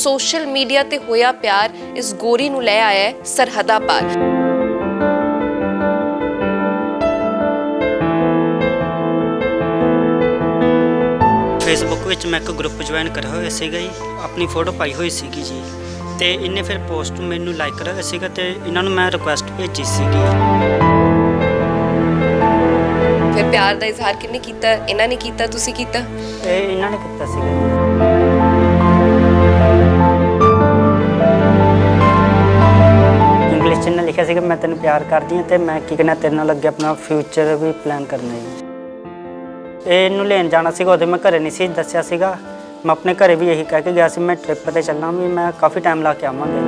Social media ਤੇ ਹੋਇਆ ਪਿਆਰ ਇਸ ਗੋਰੀ ਨੂੰ ਲੈ ਆਇਆ ਹੈ ਸਰਹੱਦਾਂ ਪਾਰ। फेसबुक ਵਿੱਚ ਮੈਂ ਇੱਕ ਗਰੁੱਪ ਜੁਆਇਨ ਕਰਿਆ ਹੋਇਆ ਸੀਗਾ ਜੀ, ਆਪਣੀ ਫੋਟੋ ਪਾਈ ਹੋਈ ਸੀਗੀ ਜੀ, ਤੇ ਇਹਨੇ ਫਿਰ ਪੋਸਟ ਮੈਨੂੰ ਲਾਈਕ ਕਰਿਆ ਸੀਗਾ ਤੇ ਇਹਨਾਂ ਨੂੰ ਮੈਂ ਰਿਕੁਐਸਟ ਭੇਜੀ ਸੀਗੀ। ਫਿਰ ਪਿਆਰ ਦਾ ਇਜ਼ਹਾਰ ਕਿਹਨੇ ਕੀਤਾ? ਇਹਨਾਂ ਨੇ ਕੀਤਾ, ਤੁਸੀਂ ਕੀਤਾ? ਇਹ ਇਹਨਾਂ ਨੇ ਕੀਤਾ ਸੀਗਾ। ਇੰਗਲਿਸ਼ 'ਚ ਲਿਖਿਆ ਸੀਗਾ ਮੈਂ ਤੈਨੂੰ ਪਿਆਰ ਕਰਦੀ ਹਾਂ ਤੇ ਮੈਂ ਕੀ ਕਰਨਾ ਤੇਰੇ ਨਾਲ ਅੱਗੇ ਆਪਣਾ ਫਿਊਚਰ ਵੀ ਪਲਾਨ ਕਰਨਾ ਜੀ। ਇਹਨੂੰ ਲੈਣ ਜਾਣਾ ਸੀਗਾ, ਉਹਦੇ ਮੈਂ ਘਰੇ ਨਹੀਂ ਸੀ ਦੱਸਿਆ ਸੀਗਾ। ਮੈਂ ਆਪਣੇ ਘਰੇ ਵੀ ਇਹੀ ਕਹਿ ਕੇ ਗਿਆ ਸੀ ਮੈਂ ਟ੍ਰਿਪ 'ਤੇ ਚੱਲਣਾ ਵੀ ਮੈਂ ਕਾਫੀ ਟਾਈਮ ਲਾ ਕੇ ਆਵਾਂਗਾ।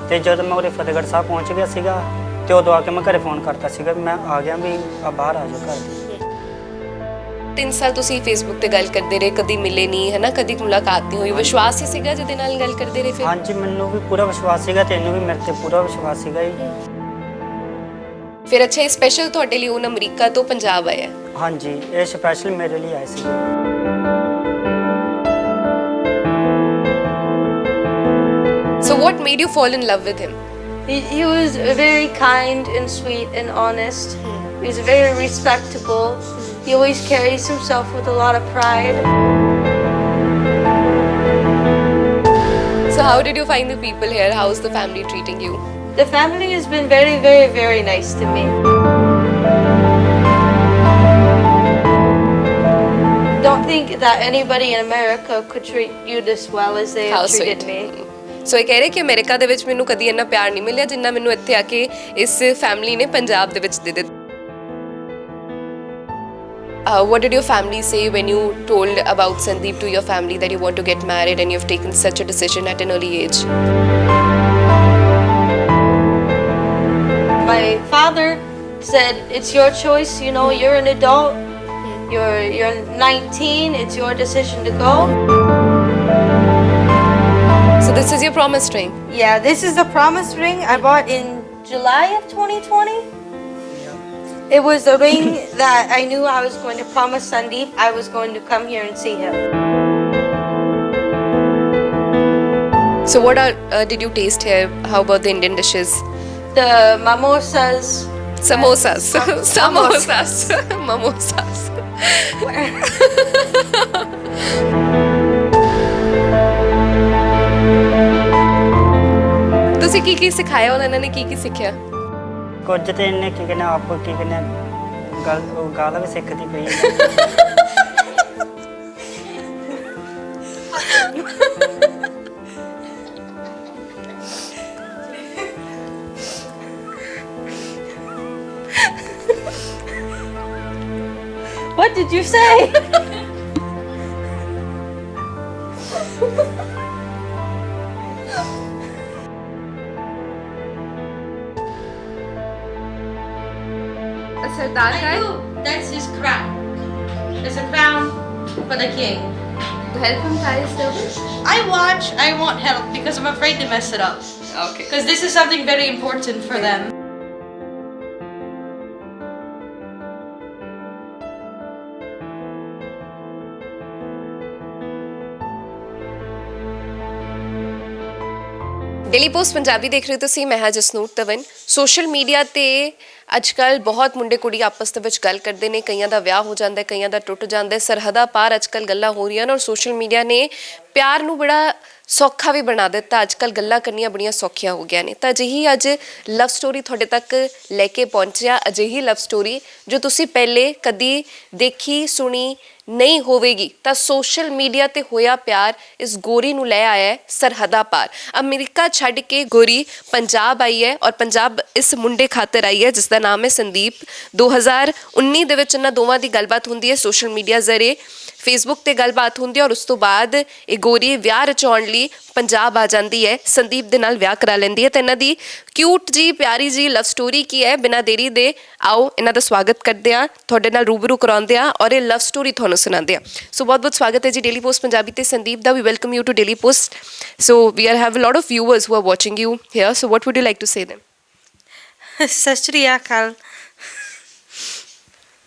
ਤੇ ਜਦੋਂ ਮੈਂ ਉਰੇ ਫਤਿਹਗੜ੍ਹ ਸਾਹਿਬ ਪਹੁੰਚ ਗਿਆ ਸੀਗਾ ਤੇ ਉਦੋਂ ਆ ਕੇ ਮੈਂ ਘਰੇ ਫੋਨ ਕਰਤਾ ਸੀਗਾ ਮੈਂ ਆ ਗਿਆ ਵੀ ਆ ਬਾਹਰ ਆ ਜਾਓ ਘਰ ਦੇ। 3 ਸਾਲ ਤੁਸੀਂ ਫੇਸਬੁੱਕ ਤੇ ਗੱਲ ਕਰਦੇ ਰਹੇ, ਕਦੀ ਮਿਲੇ ਨਹੀਂ ਹੈ ਨਾ, ਕਦੀ ਮੁਲਾਕਾਤ ਨਹੀਂ ਹੋਈ। ਵਿਸ਼ਵਾਸ ਹੀ ਸੀਗਾ ਜਿਹਦੇ ਨਾਲ ਗੱਲ ਕਰਦੇ ਰਹੇ? ਫਿਰ ਹਾਂਜੀ, ਮੈਨੂੰ ਵੀ ਪੂਰਾ ਵਿਸ਼ਵਾਸ ਸੀਗਾ ਤੇ ਇਹਨੂੰ ਵੀ ਮੇਰੇ ਤੇ ਪੂਰਾ ਵਿਸ਼ਵਾਸ ਸੀਗਾ ਜੀ। ਫਿਰ ਅੱਛਾ, ਇਹ ਸਪੈਸ਼ਲ ਤੁਹਾਡੇ ਲਈ ਉਹ ਅਮਰੀਕਾ ਤੋਂ ਪੰਜਾਬ ਆਇਆ? ਹਾਂਜੀ, ਇਹ ਸਪੈਸ਼ਲ ਮੇਰੇ ਲਈ ਆਏ ਸੀ। So what made you fall in love with him? He was very kind and sweet and honest. He was very respectable. He always carries himself with a lot of pride. So how did you find the people here? How is the family treating you? The family has been very, very, very nice to me. Don't think that anybody in America could treat you this well as they have treated me. ਸੋ ਇਹ ਕਹਿ ਰਹੇ ਕਿ America ਦੇ ਵਿੱਚ ਮੈਨੂੰ ਕਦੀ ਇੰਨਾ ਪਿਆਰ ਨਹੀਂ ਮਿਲਿਆ ਜਿੰਨਾ ਮੈਨੂੰ ਇੱਥੇ ਆ ਕੇ ਇਸ ਫੈਮਿਲੀ ਨੇ ਪੰਜਾਬ ਦੇ ਵਿੱਚ ਦੇ ਦਿੱਤਾ। What did your family say when you told about Sandeep to your family that you want to get married and you've taken such a decision at an early age? My father said, it's your choice, you know, you're an adult, you're 19, it's your decision to go. So this is your promise ring? Yeah, this is the promise ring I bought in July of 2020. It was the ring that I knew I was going to promise Sandeep I was going to come here and see him. So what did you taste here? How about the Indian dishes? The mimosas. Samosas. Samosas. Mimosas. ਤੁਸੀਂ ਕੀ ਸਿਖਾਇਆ ਉਹਨਾਂ ਨੇ? ਕੀ ਸਿੱਖਿਆ? ਕੁਝ ਤੇ ਇਹਨੇ ਕੀ ਕਹਿੰਦੇ ਆਪ ਕੀ ਕਹਿੰਦੇ ਗਾਲਾਂ ਵੀ ਸਿੱਖਦੀ ਪਈ। What did you say? ਸਰਦਾਰ ਹੈ? That's his crown. It's a crown for the king. Help him tie his turban? I won't help because I'm afraid to mess it up. Okay. Because this is something very important for them. Daily post Punjabi ਦੇਖ ਰਹੇ ਹੋ ਤੁਸੀਂ, ਮੈਂ ਹਾਂ Jasnoor ਤਵਨ। Social media ਤੇ ਅੱਜ ਕੱਲ੍ਹ ਬਹੁਤ ਮੁੰਡੇ ਕੁੜੀ ਆਪਸ ਦੇ ਵਿੱਚ ਗੱਲ ਕਰਦੇ ਨੇ, ਕਈਆਂ ਦਾ ਵਿਆਹ ਹੋ ਜਾਂਦਾ, ਕਈਆਂ ਦਾ ਟੁੱਟ ਜਾਂਦਾ, ਸਰਹੱਦਾਂ ਪਾਰ ਅੱਜ ਕੱਲ੍ਹ ਗੱਲਾਂ ਹੋ ਰਹੀਆਂ ਨੇ। ਔਰ ਸੋਸ਼ਲ ਮੀਡੀਆ ਨੇ ਪਿਆਰ ਨੂੰ ਬੜਾ ਸੌਖਾ ਵੀ ਬਣਾ ਦਿੱਤਾ। ਅੱਜ ਕੱਲ੍ਹ ਗੱਲਾਂ ਕਰਨੀਆਂ ਬੜੀਆਂ ਸੌਖੀਆਂ ਹੋ ਗਈਆਂ ਨੇ। ਤਾਂ ਅਜਿਹੀ ਅੱਜ ਲਵ ਸਟੋਰੀ ਤੁਹਾਡੇ ਤੱਕ ਲੈ ਕੇ ਪਹੁੰਚਿਆ। ਅਜਿਹੀ ਲਵ ਸਟੋਰੀ ਜੋ ਤੁਸੀਂ ਪਹਿਲੇ ਕਦੀ ਦੇਖੀ ਸੁਣੀ ਨਹੀਂ ਹੋਵੇਗੀ। ਤਾਂ ਸੋਸ਼ਲ ਮੀਡੀਆ ਤੇ ਹੋਇਆ ਪਿਆਰ ਇਸ ਗੋਰੀ ਨੂੰ ਲੈ ਆਇਆ ਹੈ ਸਰਹੱਦਾਂ ਪਾਰ। ਅਮਰੀਕਾ ਛੱਡ ਕੇ ਗੋਰੀ ਪੰਜਾਬ ਆਈ ਹੈ ਔਰ ਪੰਜਾਬ ਇਸ ਮੁੰਡੇ ਖਾਤਰ ਆਈ ਹੈ ਜਿਸ ਦਾ ਨਾਮ ਹੈ ਸੰਦੀਪ। 2019 ਦੇ ਵਿੱਚ ਇਹਨਾਂ ਦੋਵਾਂ ਦੀ ਗੱਲਬਾਤ ਹੁੰਦੀ ਹੈ ਸੋਸ਼ਲ ਮੀਡੀਆ ਜ਼ਰੀਏ। ਫੇਸਬੁੱਕ ਤੇ ਗੱਲਬਾਤ ਹੁੰਦੀ ਹੈ ਔਰ ਉਸ ਤੋਂ ਬਾਅਦ ਇਹ ਗੋਰੀ ਵਿਆਹ ਰਚਾਉਣ ਲਈ ਪੰਜਾਬ ਆ ਜਾਂਦੀ ਹੈ, ਸੰਦੀਪ ਦੇ ਨਾਲ ਵਿਆਹ ਕਰਾ ਲੈਂਦੀ ਹੈ। ਤੇ ਇਹਨਾਂ ਦੀ ਕਿਊਟ ਜੀ ਪਿਆਰੀ ਜੀ ਲਵ ਸਟੋਰੀ ਕੀ ਹੈ, ਬਿਨਾਂ ਦੇਰੀ ਦੇ ਆਓ ਇਹਨਾਂ ਦਾ ਸਵਾਗਤ ਕਰਦੇ ਹਾਂ, ਤੁਹਾਡੇ ਨਾਲ ਰੂਬਰੂ ਕਰਾਉਂਦੇ ਹਾਂ ਔਰ ਇਹ ਲਵ ਸਟੋਰੀ ਤੁਹਾਨੂੰ ਸੁਣਾਉਂਦੇ ਹਾਂ। ਸੋ ਬਹੁਤ ਬਹੁਤ ਸਵਾਗਤ ਹੈ ਜੀ ਡੇਲੀ ਪੋਸਟ ਪੰਜਾਬੀ ਤੇ ਸੰਦੀਪ ਦਾ। We welcome you to daily post. So we have a lot of viewers who are watching you here, so what would you like to say them? ਸਤਿ ਸ਼੍ਰੀ ਅਕਾਲ।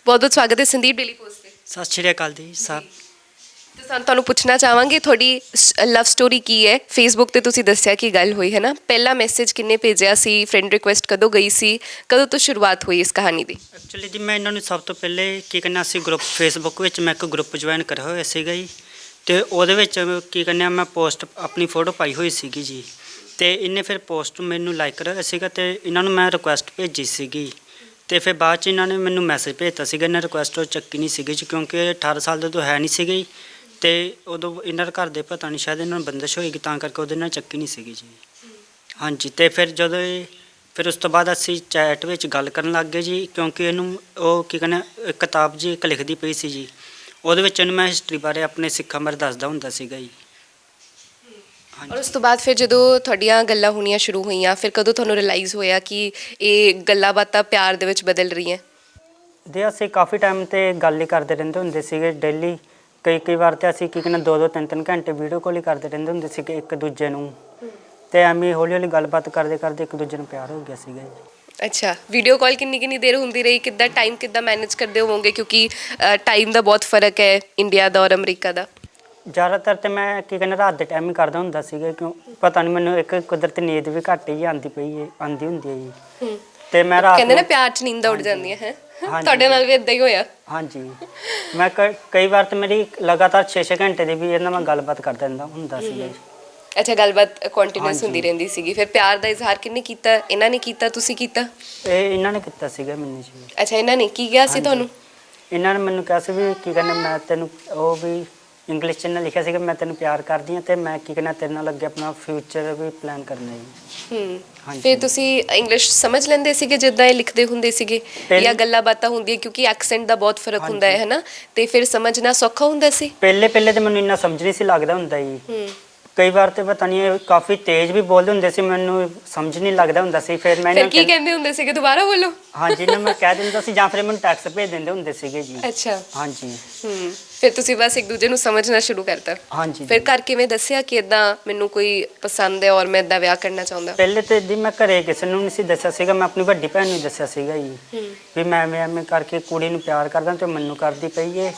ਬਹੁਤ ਬਹੁਤ ਸਵਾਗਤ ਹੈ ਸੰਦੀਪ ਡੇਲੀ ਪੋਸਟ ਤੇ। ਸਤਿ ਸ਼੍ਰੀ ਅਕਾਲ ਜੀ ਸਭ। ਤੇ ਤੁਹਾਨੂੰ ਪੁੱਛਣਾ ਚਾਹਾਂਗੇ ਤੁਹਾਡੀ ਲਵ ਸਟੋਰੀ ਕੀ ਹੈ। ਫੇਸਬੁੱਕ ਤੇ ਤੁਸੀਂ ਦੱਸਿਆ ਕਿ ਗੱਲ ਹੋਈ ਹੈ ਨਾ, ਪਹਿਲਾ ਮੈਸੇਜ ਕਿੰਨੇ ਭੇਜਿਆ ਸੀ, ਫਰੈਂਡ ਰਿਕੁਐਸਟ ਕਦੋਂ ਗਈ ਸੀ, ਕਦੋਂ ਤੋਂ ਸ਼ੁਰੂਆਤ ਹੋਈ ਇਸ ਕਹਾਣੀ ਦੀ? ਐਕਚੁਅਲੀ ਜੀ ਮੈਂ ਇਹਨਾਂ ਨੂੰ ਸਭ ਤੋਂ ਪਹਿਲੇ ਕੀ ਕਹਿੰਦਾ ਸੀ ਗਰੁੱਪ ਫੇਸਬੁੱਕ ਵਿੱਚ ਮੈਂ ਇੱਕ ਗਰੁੱਪ ਜੁਆਇਨ ਕਰਿਆ ਹੋਇਆ ਸੀਗਾ ਜੀ, ਅਤੇ ਉਹਦੇ ਵਿੱਚ ਕੀ ਕਹਿੰਦੇ ਮੈਂ ਪੋਸਟ ਆਪਣੀ ਫੋਟੋ ਪਾਈ ਹੋਈ ਸੀਗੀ ਜੀ, ਅਤੇ ਇਹਨੇ ਫਿਰ ਪੋਸਟ ਮੈਨੂੰ ਲਾਈਕ ਕਰਿਆ ਸੀਗਾ ਅਤੇ ਇਹਨਾਂ ਨੂੰ ਮੈਂ ਰਿਕੁਐਸਟ ਭੇਜੀ ਸੀਗੀ, ਅਤੇ ਫਿਰ ਬਾਅਦ 'ਚ ਇਹਨਾਂ ਨੇ ਮੈਨੂੰ ਮੈਸੇਜ ਭੇਜਤਾ ਸੀਗਾ। ਇਹਨਾਂ ਰਿਕੁਐਸਟ ਉਹ ਚੱਕੀ ਨਹੀਂ ਸੀਗੀ ਜੀ, ਕਿਉਂਕਿ 18 ਸਾਲ ਦੇ ਤੋਂ ਹੈ ਨਹੀਂ ਸੀਗੇ, ਅਤੇ ਉਦੋਂ ਇਹਨਾਂ ਦੇ ਘਰ ਦੇ ਪਤਾ ਨਹੀਂ ਸ਼ਾਇਦ ਇਹਨਾਂ ਨੂੰ ਬੰਦਿਸ਼ ਹੋਏਗੀ ਤਾਂ ਕਰਕੇ ਉਹਦੇ ਨਾਲ ਚੱਕੀ ਨਹੀਂ ਸੀਗੀ ਜੀ। ਹਾਂਜੀ, ਅਤੇ ਫਿਰ ਜਦੋਂ ਫਿਰ ਉਸ ਤੋਂ ਬਾਅਦ ਅਸੀਂ ਚੈਟ ਵਿੱਚ ਗੱਲ ਕਰਨ ਲੱਗ ਗਏ ਜੀ, ਕਿਉਂਕਿ ਇਹਨੂੰ ਉਹ ਕੀ ਕਹਿੰਦੇ ਕਿਤਾਬ ਜੀ ਇੱਕ ਲਿਖਦੀ ਪਈ ਸੀ ਜੀ, ਉਹਦੇ ਵਿੱਚ ਇਹਨੂੰ ਮੈਂ ਹਿਸਟਰੀ ਬਾਰੇ ਆਪਣੇ ਸਿੱਖਾਂ ਬਾਰੇ ਦੱਸਦਾ ਹੁੰਦਾ ਸੀਗਾ ਜੀ। ਔਰ ਉਸ ਤੋਂ ਬਾਅਦ ਫਿਰ ਜਦੋਂ ਤੁਹਾਡੀਆਂ ਗੱਲਾਂ ਹੋਣੀਆਂ ਸ਼ੁਰੂ ਹੋਈਆਂ, ਫਿਰ ਕਦੋਂ ਤੁਹਾਨੂੰ ਰਿਅਲਾਈਜ਼ ਹੋਇਆ ਕਿ ਇਹ ਗੱਲਾਂ ਬਾਤਾਂ ਪਿਆਰ ਦੇ ਵਿੱਚ ਬਦਲ ਰਹੀਆਂ? ਦੇ ਅਸੀਂ ਕਾਫੀ ਟਾਈਮ 'ਤੇ ਗੱਲ ਹੀ ਕਰਦੇ ਰਹਿੰਦੇ ਹੁੰਦੇ ਸੀਗੇ ਡੇਲੀ, ਕਈ ਵਾਰ ਤਾਂ ਅਸੀਂ ਕੀ ਕਹਿੰਦੇ 2-2 3-3 ਘੰਟੇ ਵੀਡੀਓ ਕਾਲ ਹੀ ਕਰਦੇ ਰਹਿੰਦੇ ਹੁੰਦੇ ਸੀਗੇ ਇੱਕ ਦੂਜੇ ਨੂੰ, ਅਤੇ ਐਵੇਂ ਹੌਲੀ ਹੌਲੀ ਗੱਲਬਾਤ ਕਰਦੇ ਕਰਦੇ ਇੱਕ ਦੂਜੇ ਨੂੰ ਪਿਆਰ ਹੋ ਗਿਆ ਸੀਗਾ ਜੀ। ਅੱਛਾ, ਵੀਡੀਓ ਕਾਲ ਕਿੰਨੀ ਦੇਰ ਹੁੰਦੀ ਰਹੀ? ਕਿੱਦਾਂ ਟਾਈਮ ਕਿੱਦਾਂ ਮੈਨੇਜ ਕਰਦੇ ਹੋਵੋਗੇ, ਕਿਉਂਕਿ ਟਾਈਮ ਦਾ ਬਹੁਤ ਫਰਕ ਹੈ ਇੰਡੀਆ ਦਾ ਔਰ ਅਮਰੀਕਾ ਦਾ? ਜ਼ਿਆਦਾਤਰ ਤਾਂ ਮੈਂ ਕੀ ਕਹਿੰਦਾ ਰਾਤ ਦੇ ਟਾਈਮ ਹੀ ਕਰਦਾ ਹੁੰਦਾ ਸੀਗਾ, ਕਿਉਂ ਪਤਾ ਨਹੀਂ ਮੈਨੂੰ ਇੱਕ ਕੁਦਰਤੀ ਨੀਂਦ ਵੀ ਘੱਟ ਹੀ ਆਉਂਦੀ ਹੁੰਦੀ ਹੈ ਜੀ, ਅਤੇ ਮੈਂ ਰਾਤ ਕਹਿੰਦੇ ਨਾ ਪਿਆਰ 'ਚ ਨੀਂਦਾਂ ਉੱਡ ਜਾਂਦੀਆਂ ਹੈ, ਹਾਂਜੀ। ਤੁਹਾਡੇ ਨਾਲ ਵੀ ਇਦਾਂ ਹੀ ਹੋਇਆ? ਹਾਂਜੀ, ਮੈਂ ਕਈ ਵਾਰ ਤਾਂ ਮੇਰੀ ਲਗਾਤਾਰ 6-6 ਘੰਟੇ ਦੀ ਵੀ ਇਹਨਾਂ ਨਾਲ ਗੱਲਬਾਤ ਕਰਦਾ ਹੁੰਦਾ ਸੀਗਾ ਜੀ। ਅੱਛਾ, ਗੱਲਬਾਤ ਕੰਟੀਨਿਊਸ ਹਾਂਜੀ। ਹੁੰਦੀ ਰਹਿੰਦੀ ਸੀਗੀ। ਫਿਰ ਪਿਆਰ ਦਾ ਇਜ਼ਹਾਰ ਕਿਹਨੇ ਕੀਤਾ? ਇਹਨਾਂ ਨੇ ਕੀਤਾ, ਤੁਸੀਂ ਕੀਤਾ? ਇਹ ਇਹਨਾਂ ਨੇ ਕੀਤਾ ਸੀਗਾ ਮੈਨੂੰ ਜੀ। ਅੱਛਾ, ਇਹਨਾਂ ਨੇ ਕੀ ਕਿਹਾ ਸੀ ਤੁਹਾਨੂੰ? ਇਹਨਾਂ ਨੇ ਮੈਨੂੰ ਕਿਹਾ ਸੀ ਵੀ ਕੀ ਕਹਿੰਦੇ ਮੈਂ ਤੈਨੂੰ, ਉਹ ਵੀ ਇੰਗਲਿਸ਼ 'ਚ ਇਹਨਾਂ ਲਿਖਿਆ ਸੀਗਾ ਮੈਂ ਤੈਨੂੰ ਪਿਆਰ ਕਰਦੀ ਹਾਂ, ਅਤੇ ਮੈਂ ਕੀ ਕਹਿੰਦਾ ਤੇਰੇ ਨਾਲ ਅੱਗੇ ਆਪਣਾ ਫਿਊਚਰ ਵੀ ਪਲਾਨ ਕਰਨਾ ਜੀ। ਹਾਂਜੀ। ਫਿਰ ਤੁਸੀਂ ਇੰਗਲਿਸ਼ ਸਮਝ ਲੈਂਦੇ ਸੀਗੇ ਜਿੱਦਾਂ ਇਹ ਲਿਖਦੇ ਹੁੰਦੇ ਸੀਗੇ, ਜਾਂ ਗੱਲਾਂ ਬਾਤਾਂ ਹੁੰਦੀਆਂ ਕਿਉਂਕਿ ਐਕਸੈਂਟ ਦਾ ਬਹੁਤ ਫਰਕ ਹੁੰਦਾ ਹੈ ਨਾ, ਤੇ ਫਿਰ ਸਮਝਣਾ ਸੌਖਾ ਹੁੰਦਾ ਸੀ? ਪਹਿਲੇ ਤਾਂ ਮੈਨੂੰ ਇੰਨਾ ਸਮਝ ਨਹੀਂ ਸੀ ਲੱਗਦਾ ਹੁੰਦਾ ਜੀ, ਕਈ ਵਾਰ ਤੇ ਪਤਾ ਨਹੀਂ ਕਾਫੀ ਤੇਜ਼ ਵੀ ਬੋਲਦੇ ਹੁੰਦੇ ਸੀ, ਮੈਨੂੰ ਸਮਝ ਨਹੀਂ ਲੱਗਦਾ ਹੁੰਦਾ ਸੀ। ਫਿਰ ਮੈਂ ਕੀ ਕਹਿੰਦੇ ਹੁੰਦੇ ਸੀਗੇ, ਦੁਬਾਰਾ ਬੋਲੋ? ਹਾਂਜੀ, ਨਾ ਮੈਂ ਕਹਿ ਦਿੰਦਾ ਸੀ ਜਾਂ ਫਿਰ ਮੈਨੂੰ ਟੈਕਸਟ ਭੇਜ ਦਿੰਦੇ ਹੁੰਦੇ ਸੀਗੇ ਜੀ। ਅੱਛਾ। ਹਾਂਜੀ। ਫਿਰ ਤੁਸੀਂ ਬਸ ਇੱਕ ਦੂਜੇ ਨੂੰ ਸਮਝਣਾ ਸ਼ੁਰੂ ਕਰਤਾ? ਹਾਂਜੀ। ਫਿਰ ਘਰ ਕਿਵੇਂ ਦੱਸਿਆ ਕਿ ਇਦਾਂ ਮੈਨੂੰ ਕੋਈ ਪਸੰਦ ਹੈ ਔਰ ਮੈਂ ਇਦਾਂ ਵਿਆਹ ਕਰਨਾ ਚਾਹੁੰਦਾ? ਪਹਿਲੇ ਤੇ ਜੀ ਮੈਂ ਘਰੇ ਕਿਸੇ ਨੂੰ ਨਹੀਂ ਸੀ ਦੱਸਿਆ ਸੀਗਾ, ਮੈਂ ਆਪਣੀ ਵੱਡੀ ਭੈਣ ਨੂੰ ਦੱਸਿਆ ਸੀਗਾ ਜੀ ਵੀ ਮੈਂ ਐਵੇਂ ਕਰਕੇ ਕੁੜੀ ਨੂੰ ਪਿਆਰ ਕਰਦਾ ਤੇ ਮੈਨੂੰ ਕਰਦੀ ਪਈ ਏ,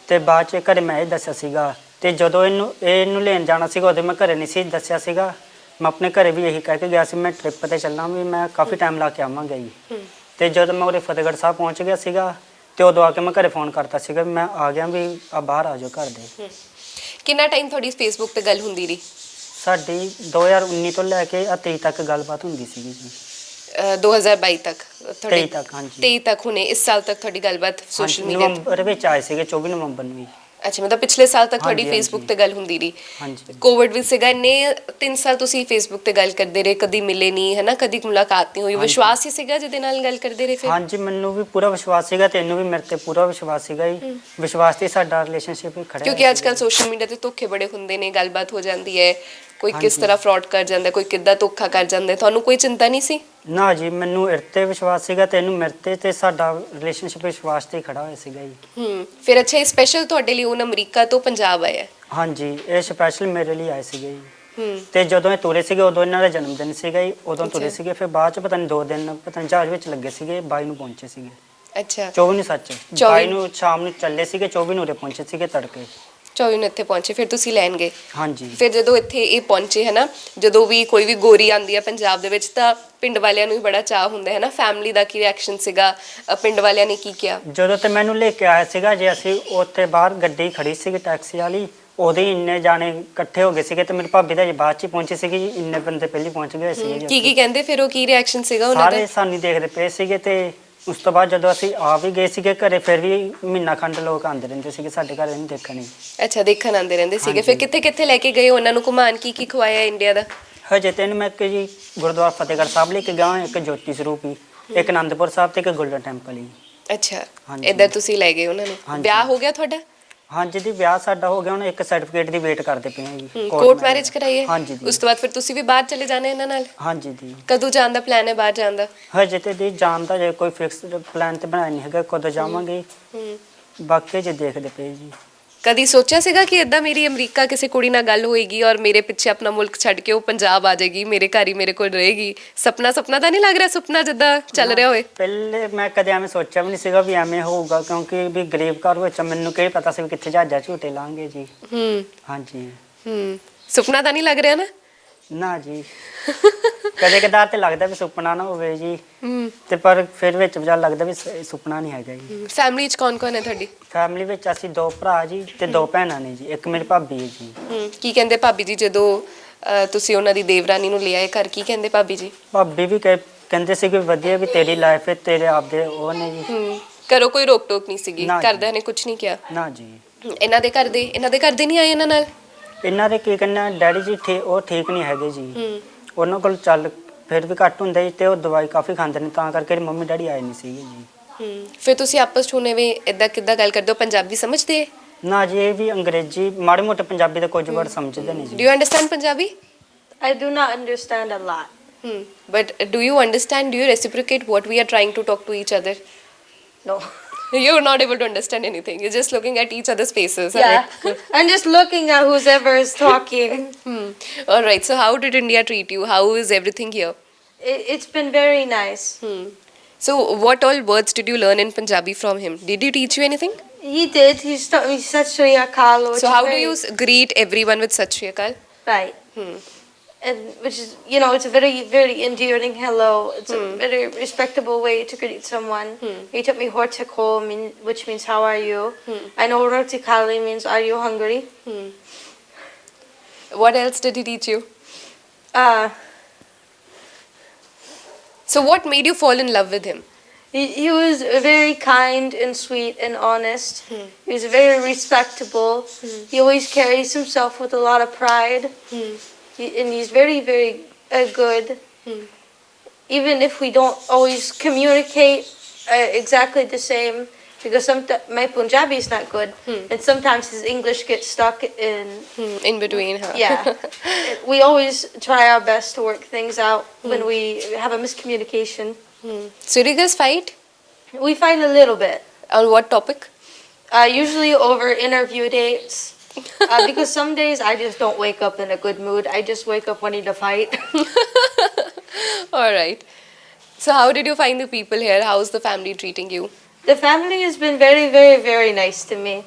ਤੇ ਬਾਅਦ 'ਚ ਘਰੇ ਮੈਂ ਇਹ ਦੱਸਿਆ ਸੀਗਾ। ਤੇ ਜਦੋਂ ਇਹਨੂੰ ਲੈਣ ਜਾਣਾ ਸੀਗਾ ਉਦੋਂ ਮੈਂ ਘਰੇ ਨਹੀਂ ਸੀ ਦੱਸਿਆ ਸੀਗਾ, ਮੈਂ ਆਪਣੇ ਘਰੇ ਵੀ ਇਹੀ ਕਹਿ ਕੇ ਗਿਆ ਸੀ ਮੈਂ ਟ੍ਰਿਪ 'ਤੇ ਚੱਲਾਂ, ਵੀ ਮੈਂ ਕਾਫੀ ਟਾਈਮ ਲਾ ਕੇ ਆਵਾਂਗਾ ਜੀ। ਤੇ ਜਦੋਂ ਮੈਂ ਉਰੇ ਫਤਿਹਗੜ੍ਹ ਸਾਹਿਬ ਪਹੁੰਚ ਗਿਆ ਸੀਗਾ ਤੇ ਉਦੋਂ ਆ ਕੇ ਮੈਂ ਘਰੇ ਫੋਨ ਕਰਤਾ ਸੀਗਾ ਵੀ ਮੈਂ ਆ ਗਿਆ, ਵੀ ਆ ਬਾਹਰ ਆ ਜਾਓ ਘਰ ਦੇ। ਕਿੰਨਾ ਟਾਈਮ ਤੁਹਾਡੀ ਫੇਸਬੁੱਕ ਤੇ ਗੱਲ ਹੁੰਦੀ ਰਹੀ? ਸਾਡੀ 2019 ਤੋਂ ਲੈ ਕੇ 23 ਤੱਕ ਗੱਲਬਾਤ ਹੁੰਦੀ ਸੀਗੀ ਜੀ। 2022 ਤੱਕ? 23 ਤੱਕ, ਹਾਂਜੀ 23 ਤੱਕ। ਹੁਣੇ ਇਸ ਸਾਲ ਤੱਕ ਤੁਹਾਡੀ ਗੱਲਬਾਤ ਸੋਸ਼ਲ ਮੀਡੀਆ ਤੇ? ਨਵੰਬਰ ਵਿੱਚ ਆਏ ਸੀਗੇ, 24 ਨਵੰਬਰ ਨੂੰ। ਅੱਛਾ, ਮਤਲਬ ਪਿਛਲੇ ਸਾਲ ਤੱਕ ਤੁਹਾਡੀ ਹਾਂਜੀ, ਫੇਸਬੁੱਕ ਤੇ ਗੱਲ ਹੁੰਦੀ ਰਹੀ? ਹਾਂਜੀ। ਕੋਵਿਡ ਵੀ ਸੀਗਾ, ਇੰਨੇ 3 ਸਾਲ ਤੁਸੀਂ ਫੇਸਬੁੱਕ ਤੇ ਗੱਲ ਕਰਦੇ ਰਹੇ, ਕਦੀ ਮਿਲੇ ਨਹੀਂ ਹੈ ਨਾ, ਕਦੀ ਮੁਲਾਕਾਤ ਨਹੀਂ ਹੋਈ, ਵਿਸ਼ਵਾਸ ਹੀ ਸੀਗਾ ਜਿਹਦੇ ਨਾਲ ਗੱਲ ਕਰਦੇ ਰਹੇ? ਫਿਰ ਹਾਂਜੀ, ਮੈਨੂੰ ਵੀ ਪੂਰਾ ਵਿਸ਼ਵਾਸ ਸੀਗਾ, ਤੈਨੂੰ ਵੀ ਮੇਰੇ ਤੇ ਪੂਰਾ ਵਿਸ਼ਵਾਸ ਸੀਗਾ ਜੀ। ਵਿਸ਼ਵਾਸ ਤੇ ਸਾਡਾ ਰਿਲੇਸ਼ਨਸ਼ਿਪ ਹੀ ਖੜਾ, ਕਿਉਂਕਿ ਅੱਜ ਕੱਲ ਸੋਸ਼ਲ ਮੀਡੀਆ ਤੇ ਧੋਖੇ ਬੜੇ ਹੁੰਦੇ ਨੇ, ਗੱਲਬਾਤ ਹੋ ਜਾਂਦੀ ਹੈ, ਕੋਈ ਕਿਸ ਤਰ੍ਹਾਂ ਫਰਾਡ ਕਰ ਜਾਂਦਾ, ਕੋਈ ਕਿੱਦਾਂ ਧੋਖਾ ਕਰ ਜਾਂਦਾ, ਤੁਹਾਨੂੰ ਕੋਈ ਚਿੰਤਾ ਨਹੀਂ ਸੀ? ਨਾ ਜੀ, ਮੈਨੂੰ ਇਹ ਤੇ ਵਿਸ਼ਵਾਸ ਸੀਗਾ, ਤੈਨੂੰ ਮੇਰੇ ਤੇ ਸਾਡਾ ਰਿਲੇਸ਼ਨਸ਼ਿਪ ਵਿਸ਼ਵਾਸ ਤੇ ਹੀ ਖੜਾ ਹੋਇਆ ਸੀਗਾ ਜੀ। ਫਿਰ ਅੱਛਾ, ਇਹ ਸਪੈਸ਼ਲ ਤੁਹਾਡੇ ਲਈ ਉਹ ਅਮਰੀਕਾ ਤੋਂ ਪੰਜਾਬ ਆਇਆ? ਹਾਂਜੀ, ਇਹ ਸਪੈਸ਼ਲ ਮੇਰੇ ਲਈ ਆਏ ਸੀਗੇ ਜੀ। ਤੇ ਜਦੋਂ ਇਹ ਤੁਰੇ ਸੀਗੇ ਉਦੋਂ ਇਹਨਾਂ ਦਾ ਜਨਮ ਦਿਨ ਸੀਗਾ ਜੀ, ਉਦੋਂ ਤੁਰੇ ਸੀਗੇ। ਫਿਰ ਬਾਅਦ 'ਚ ਪਤਾ ਨਹੀਂ 2 ਦਿਨ ਪਤਾ ਨਹੀਂ ਜਹਾਜ਼ ਵਿੱਚ ਲੱਗੇ ਸੀਗੇ, 22 ਨੂੰ ਪਹੁੰਚੇ ਸੀਗੇ। ਅੱਛਾ, 24 ਨੂੰ, ਸੱਚ 22 ਨੂੰ ਸ਼ਾਮ ਨੂੰ ਚੱਲੇ ਸੀਗੇ, 24 ਨੂੰ ਉਰੇ ਪਹੁੰਚੇ ਸੀਗੇ ਤੜਕੇ। 24 ਨੂੰ ਇੱਥੇ ਪਹੁੰਚੇ, ਫਿਰ ਤੁਸੀਂ ਲੈਣ ਗਏ? ਹਾਂਜੀ। ਫਿਰ ਜਦੋਂ ਇੱਥੇ ਇਹ ਪਹੁੰਚੇ ਹੈ ਨਾ, ਜਦੋਂ ਵੀ ਕੋਈ ਵੀ ਗੋਰੀ ਆਉਂਦੀ ਹੈ ਪੰਜਾਬ ਦੇ ਵਿੱਚ ਤਾਂ ਪਿੰਡ ਵਾਲਿਆਂ ਨੂੰ ਵੀ ਬੜਾ ਚਾਅ ਹੁੰਦਾ ਹੈ ਨਾ, ਫੈਮਿਲੀ ਦਾ ਕੀ ਰਿਐਕਸ਼ਨ ਸੀਗਾ, ਪਿੰਡ ਵਾਲਿਆਂ ਨੇ ਕੀ ਕਿਹਾ? ਜਦੋਂ ਤੇ ਮੈਨੂੰ ਲੈ ਕੇ ਆਇਆ ਸੀਗਾ ਜੇ, ਅਸੀਂ ਉੱਥੇ ਬਾਹਰ ਗੱਡੀ ਖੜੀ ਸੀਗੀ ਟੈਕਸੀ ਵਾਲੀ, ਉਹਦੇ ਇੰਨੇ ਜਾਣੇ ਇਕੱਠੇ ਹੋ ਗਏ ਸੀਗੇ, ਤੇ ਮੇਰੀ ਭਾਬੀ ਦਾ ਜੀ ਬਾਅਦ 'ਚ ਪਹੁੰਚੀ ਸੀਗੀ ਜੀ, ਇੰਨੇ ਬੰਦੇ ਪਹਿਲੀ ਪਹੁੰਚ ਗਏ ਸੀਗੇ। ਕੀ ਕਹਿੰਦੇ ਫਿਰ ਉਹ, ਕੀ ਰਿਐਕਸ਼ਨ ਸੀਗਾ ਉਹਨਾਂ ਦਾ? ਸਾਰੇ ਸਾਨੂੰ ਦੇਖਦੇ ਪਏ ਸੀਗੇ, ਤੇ ਉਸ ਤੋਂ ਬਾਅਦ ਜਦੋਂ ਅਸੀਂ ਆ ਵੀ ਗਏ ਸੀਗੇ ਘਰੇ, ਫਿਰ ਵੀ ਮਹੀਨਾ ਖੰਡ ਲੋਕ ਆਉਂਦੇ ਰਹਿੰਦੇ ਸੀਗੇ ਸਾਡੇ ਘਰ ਇਹਨੂੰ ਦੇਖਣ ਹੀ। ਅੱਛਾ, ਦੇਖਣ ਆਉਂਦੇ ਰਹਿੰਦੇ ਸੀਗੇ। ਫਿਰ ਕਿੱਥੇ ਲੈ ਕੇ ਗਏ ਉਹਨਾਂ ਨੂੰ ਘੁਮਾਣ, ਕੀ ਖਵਾਇਆ ਇੰਡੀਆ ਦਾ? ਹਜੇ ਤੈਨੂੰ ਮੈਂ ਇੱਕ ਜੀ ਗੁਰਦੁਆਰਾ ਫਤਿਹਗੜ੍ਹ ਸਾਹਿਬ ਲੈ ਕੇ ਗਿਆ, ਇੱਕ ਜੋਤੀ ਸਰੂਪ ਹੀ, ਇੱਕ ਅਨੰਦਪੁਰ ਸਾਹਿਬ ਤੇ ਇੱਕ ਗੋਲਡਨ ਟੈਂਪਲ ਹੀ। ਅੱਛਾ, ਇੱਧਰ ਤੁਸੀਂ ਲੈ ਗਏ ਉਹਨਾਂ ਨੂੰ। ਵਿਆਹ ਹੋ ਗਿਆ ਤੁਹਾਡਾ? ਹਾਂਜੀ ਜੀ, ਵਿਆਹ ਸਾਡਾ ਹੋ ਗਿਆ, ਹੁਣ ਇੱਕ ਸਰਟੀਫਿਕੇਟ ਦੀ ਵੇਟ ਕਰਦੇ ਪਏ ਹਾਂ ਜੀ। ਕੋਰਟ ਮੈਰਿਜ ਕਰਾਈ ਹੈ? ਹਾਂਜੀ ਜੀ। ਉਸ ਤੋਂ ਬਾਅਦ ਫਿਰ ਤੁਸੀਂ ਵੀ ਬਾਹਰ ਚਲੇ ਜਾਣਾ ਇਹਨਾਂ ਨਾਲ? ਹਾਂਜੀ ਜੀ। ਕਦੋਂ ਜਾਣ ਦਾ ਪਲਾਨ ਹੈ ਬਾਹਰ ਜਾਣ ਦਾ? ਹਜੇ ਤੇ ਜੀ ਜਾਣ ਦਾ ਜੇ ਕੋਈ ਫਿਕਸ ਪਲਾਨ ਤੇ ਬਣਾਇਆ ਨਹੀਂ ਹੈਗਾ, ਕਦੋਂ ਜਾਵਾਂਗੇ, ਬਾਕੀ ਜੇ ਦੇਖਦੇ ਪਏ ਜੀ। ਕਦੀ ਸੋਚਿਆ ਸੀਗਾ ਕਿ ਇਦਾਂ ਮੇਰੀ ਅਮਰੀਕਾ ਕਿਸੇ ਕੁੜੀ ਨਾਲ ਗੱਲ ਹੋਏਗੀ ਔਰ ਮੇਰੇ ਪਿੱਛੇ ਆਪਣਾ ਮੁਲਕ ਛੱਡ ਕੇ ਉਹ ਪੰਜਾਬ ਆ ਜਾਏਗੀ, ਮੇਰੇ ਘਰ ਹੀ ਮੇਰੇ ਕੋਲ ਰਹੇਗੀ? ਸੁਪਨਾ ਤਾਂ ਨਹੀਂ ਲੱਗ ਰਿਹਾ, ਸੁਪਨਾ ਜਿੱਦਾਂ ਚੱਲ ਰਿਹਾ ਹੋਵੇ? ਪਹਿਲੇ ਮੈਂ ਕਦੇ ਐਵੇਂ ਸੋਚਿਆ ਵੀ ਨਹੀਂ ਸੀਗਾ ਵੀ ਐਵੇਂ ਹੋਊਗਾ, ਕਿਉਂਕਿ ਵੀ ਗਰੀਬ ਘਰ ਵਿੱਚ ਮੈਨੂੰ ਕੀ ਪਤਾ ਸੀ ਵੀ ਕਿੱਥੇ ਜਹਾਜ਼ਾਂ ਝੂਟੇ ਲਾਂਗੇ ਜੀ। ਹਾਂਜੀ। ਸੁਪਨਾ ਤਾਂ ਨਹੀਂ ਲੱਗ ਰਿਹਾ ਨਾ? ਨਾ ਜੀ, ਕਦੇ ਕਦਾਰ ਤੇ ਲੱਗਦਾ ਵੀ ਸੁਪਨਾ ਨਾ ਹੋਵੇ ਜੀ, ਤੇ ਪਰ ਫਿਰ ਵਿੱਚ ਵਿਚਾਰ ਲੱਗਦਾ ਵੀ ਸੁਪਨਾ ਨਹੀਂ ਹੈਗਾ ਜੀ। ਫੈਮਿਲੀ 'ਚ ਕੌਣ ਹੈ ਤੁਹਾਡੀ? ਫੈਮਿਲੀ ਵਿੱਚ ਅਸੀਂ 2 ਭਰਾ ਜੀ ਤੇ 2 ਭੈਣਾਂ ਨੇ ਜੀ, ਇੱਕ ਮੇਰੀ ਭਾਬੀ ਹੈ ਜੀ। ਕੀ ਕਹਿੰਦੇ ਭਾਬੀ ਜੀ ਜਦੋਂ ਤੁਸੀਂ ਉਹਨਾਂ ਦੀ ਦੇਵਰਾਨੀ ਨੂੰ ਲੈ ਆਏ ਘਰ? ਕੀ ਕਹਿੰਦੇ ਭਾਬੀ ਜੀ? ਭਾਬੀ ਵੀ ਕਹਿੰਦੇ ਸੀ ਕਿ ਵਧੀਆ ਵੀ ਤੇਰੀ ਲਾਈਫ ਹੈ, ਤੇਰੇ ਆਪਦੇ ਉਹ ਨੇ ਜੀ। ਘਰੋਂ ਕੋਈ ਰੋਕ ਟੋਕ ਨਹੀਂ ਸੀਗੀ? ਨਾ ਜੀ। ਘਰਦਿਆਂ ਨੇ ਕੁਝ ਨਹੀਂ ਕਿਹਾ? ਨਾ ਜੀ। ਇਹਨਾਂ ਦੇ ਘਰ ਦੇ ਨਹੀਂ ਆਏ ਇਹਨਾਂ ਨਾਲ? ਇਹਨਾਂ ਦੇ ਕੀ ਕਹਿੰਦਾ ਡੈਡੀ ਜੀ ਉਹ ਠੀਕ ਨਹੀਂ ਹੈਗੇ ਜੀ, ਉਹਨਾਂ ਕੋਲ ਚੱਲ ਫਿਰ ਵੀ ਘੱਟ ਹੁੰਦਾ ਜੀ, ਤੇ ਉਹ ਦਵਾਈ ਕਾਫੀ ਖਾਂਦੇ ਨੇ, ਤਾਂ ਕਰਕੇ ਮੰਮੀ ਡੈਡੀ ਆਏ ਨਹੀਂ ਸੀਗੇ ਜੀ। ਫਿਰ ਤੁਸੀਂ ਆਪਸ 'ਚ ਹੁਣੇ ਵੀ ਇਦਾਂ ਕਿੱਦਾਂ ਗੱਲ ਕਰਦੇ ਹੋ? ਪੰਜਾਬੀ ਸਮਝਦੇ? ਨਾ ਜੀ, ਇਹ ਵੀ ਅੰਗਰੇਜ਼ੀ ਮਾੜੇ ਮੋਟੇ ਪੰਜਾਬੀ ਦੇ ਕੁਝ ਵਰਡ ਸਮਝਦੇ ਨੇ ਡੂ ਜੀ। You understand Punjabi? I do not understand a lot. But do you understand? Do you reciprocate what we are trying to talk to each other? No. You're not able to understand anything. You're just looking at each other's faces. Yeah. I'm just looking at whoever is talking. All right. So how did India treat you? How is everything here? It's been very nice. So what all words did you learn in Punjabi from him? Did he teach you anything? He did. He said Shri Akal. So how do you greet everyone with Sat Shri Akal? Right. And which is, it's a very, very endearing hello. It's a very respectable way to greet someone. He taught me Hortiko, which means how are you? I know Rotikali means are you hungry? What else did he teach you? So what made you fall in love with him? He was very kind and sweet and honest. He was very respectable. He always carries himself with a lot of pride. And he's very, very good. Even if we don't always communicate exactly the same, because my Punjabi is not good, and sometimes his English gets stuck in between, huh? Yeah. We always try our best to work things out when we have a miscommunication. So do you guys fight? We fight a little bit. On what topic? Usually over interview dates. Because some days I just don't wake up in a good mood. I just wake up wanting to fight. All right. So how did you find the people here? How's the family treating you? The family has been very, very, very nice to me.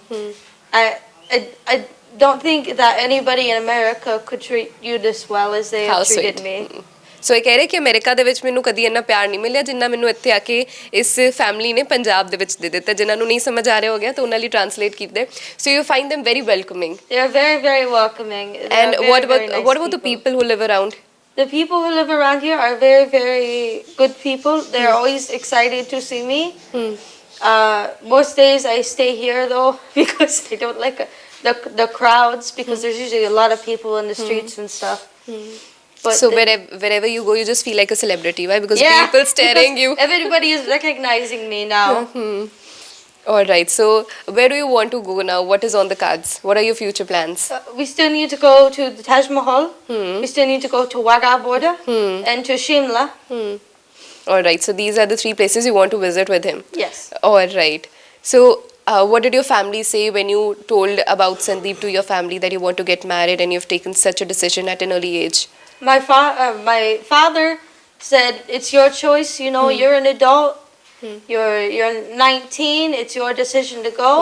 I don't think that anybody in America could treat you this well as they have treated me. ਸੋ ਇਹ ਕਹਿ ਰਹੇ ਕਿ America ਦੇ ਵਿੱਚ ਮੈਨੂੰ ਕਦੀ ਇੰਨਾ ਪਿਆਰ ਨਹੀਂ ਮਿਲਿਆ ਜਿੰਨਾ ਮੈਨੂੰ ਇੱਥੇ ਆ ਕੇ ਇਸ ਫੈਮਿਲੀ ਨੇ ਪੰਜਾਬ ਦੇ ਵਿੱਚ ਦੇ ਦਿੱਤਾ। ਜਿਨ੍ਹਾਂ ਨੂੰ ਨਹੀਂ ਸਮਝ ਆ ਰਿਹਾ ਹੋ ਗਿਆ ਤਾਂ ਉਹਨਾਂ ਲਈ ਟ੍ਰਾਂਸਲੇਟ ਕੀਤੇ। So you find them very welcoming. They are very, very welcoming. And what about the people who live around? The people who live around here are very, very good people. They're always excited to see me. Most days I stay here though because I don't like the crowds, because there's usually a lot of people in the streets and stuff. But so wherever you go, you just feel like a celebrity, right? Because people staring you. Everybody is recognizing me now. All right. So where do you want to go now? What is on the cards? What are your future plans? We still need to go to the Taj Mahal. We still need to go to Wagah border and to Shimla. All right. So these are the 3 places you want to visit with him. Yes. All right. So what did your family say when you told about Sandeep to your family that you want to get married and you've taken such a decision at an early age? My father said, it's your choice, you're an adult, you're 19, it's your decision to go.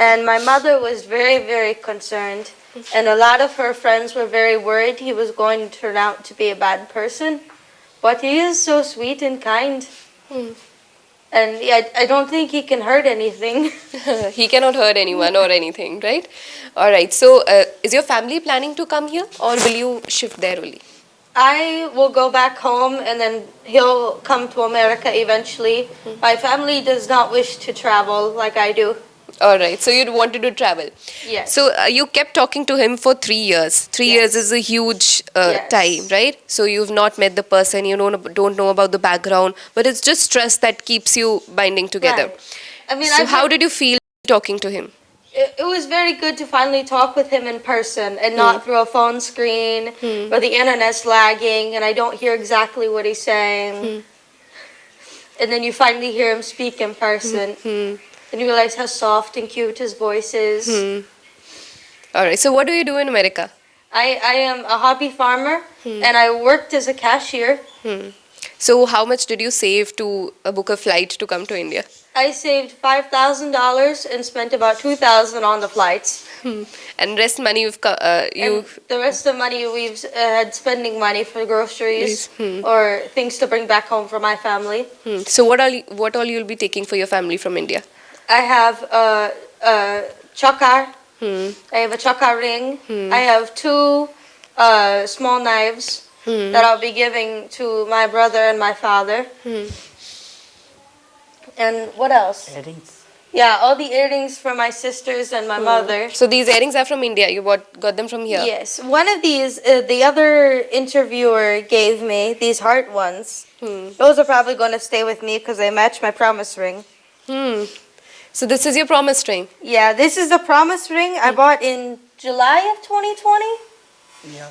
And my mother was very, very concerned, and a lot of her friends were very worried he was going to turn out to be a bad person, but he is so sweet and kind. And I don't think he can hurt anything. He cannot hurt anyone or anything, right? All right. So is your family planning to come here, or will you shift there only? I will go back home and then he'll come to America eventually. My family does not wish to travel like I do. All right. So you wanted to travel. Yes. So you kept talking to him for 3 years. 3 years is a huge time, right? So you've not met the person. You don't know about the background, but it's just stress that keeps you binding together. Right. I mean, so how did you feel talking to him? It was very good to finally talk with him in person and not through a phone screen where the internet's lagging and I don't hear exactly what he's saying. And then you finally hear him speak in person. and you realize how soft and cute his voice is. All right. So what do you do in America? I am a hobby farmer, and I worked as a cashier. So how much did you save to book a flight to come to India? I saved $5,000 and spent about $2,000 on the flights. And rest money you And the rest of the money we've had spending money for groceries or things to bring back home for my family. So what all you'll be taking for your family from India? I have a chakar. I have a chakar ring. I have 2 small knives that I'll be giving to my brother and my father. And what else? Earrings. Yeah, all the earrings for my sisters and my mother. So these earrings are from India. You got them from here. Yes, one of these, the other interviewer gave me, these heart ones. Those are probably going to stay with me because they match my promise ring. So this is your promise ring. Yeah, this is the promise ring I bought in July of 2020. Yeah.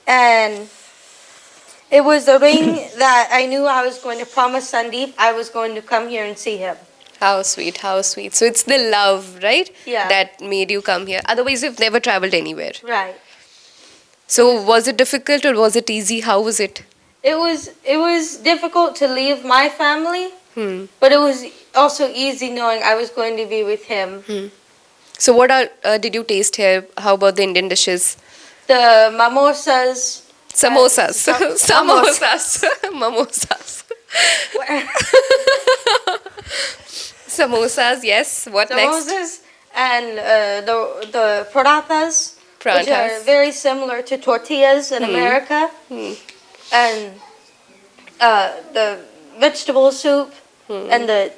And it was the ring that I knew I was going to promise Sandeep I was going to come here and see him. How sweet, how sweet. So it's the love, right? Yeah. That made you come here. Otherwise, you've never traveled anywhere. Right. So was it difficult or was it easy? How was it? It was difficult to leave my family, but it was also easy knowing I was going to be with him. So what did you taste here? How about the Indian dishes? The mimosas. Samosas. Samosas. Mimosas. Samosas, yes. What next? Samosas and the parathas, which are Parathas. very similar to tortillas in America, and the vegetable soup, and the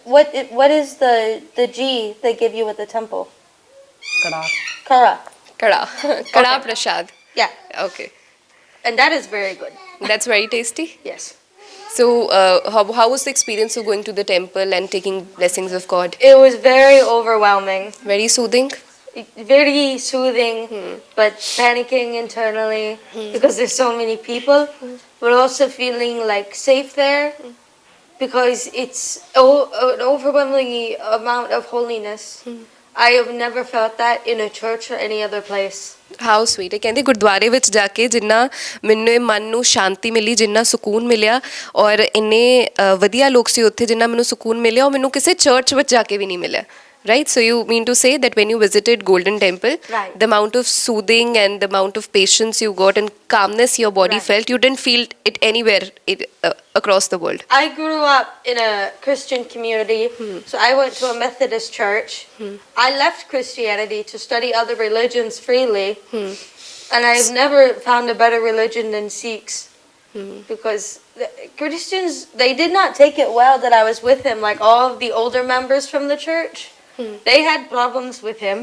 what is the G they give you at the temple? Kada. Kara. Kada. Kada prasad. Yeah, Okay. and that is very good. That's very tasty. Yes, So how was the experience of going to the temple and taking blessings of God? it was very overwhelming, Very soothing? very soothing, but panicking internally because there's so many people, but also feeling like safe there because it's an overwhelming amount of holiness. I have never felt that in a church or any other place. How sweet ਹੈ ਕਹਿੰਦੇ ਗੁਰਦੁਆਰੇ ਵਿੱਚ ਜਾ ਕੇ ਜਿੰਨਾ ਮੈਨੂੰ ਇਹ ਮਨ ਨੂੰ ਸ਼ਾਂਤੀ ਮਿਲੀ ਜਿੰਨਾ ਸਕੂਨ ਮਿਲਿਆ ਔਰ ਇੰਨੇ ਵਧੀਆ ਲੋਕ ਸੀ ਉੱਥੇ ਜਿੰਨਾ ਮੈਨੂੰ ਸਕੂਨ ਮਿਲਿਆ ਉਹ ਮੈਨੂੰ ਕਿਸੇ ਚਰਚ ਵਿੱਚ ਜਾ ਕੇ ਵੀ ਨਹੀਂ ਮਿਲਿਆ right? So you mean to say that when you visited Golden Temple, Right. the amount of soothing and the amount of patience you got and calmness your body Right. felt, you didn't feel it anywhere across the world. I grew up in a Christian community, so I went to a Methodist church. I left Christianity to study other religions freely, and I've never found a better religion than Sikhs. Because the Christians, they did not take it well that I was with him, like all of the older members from the church. They had problems with him.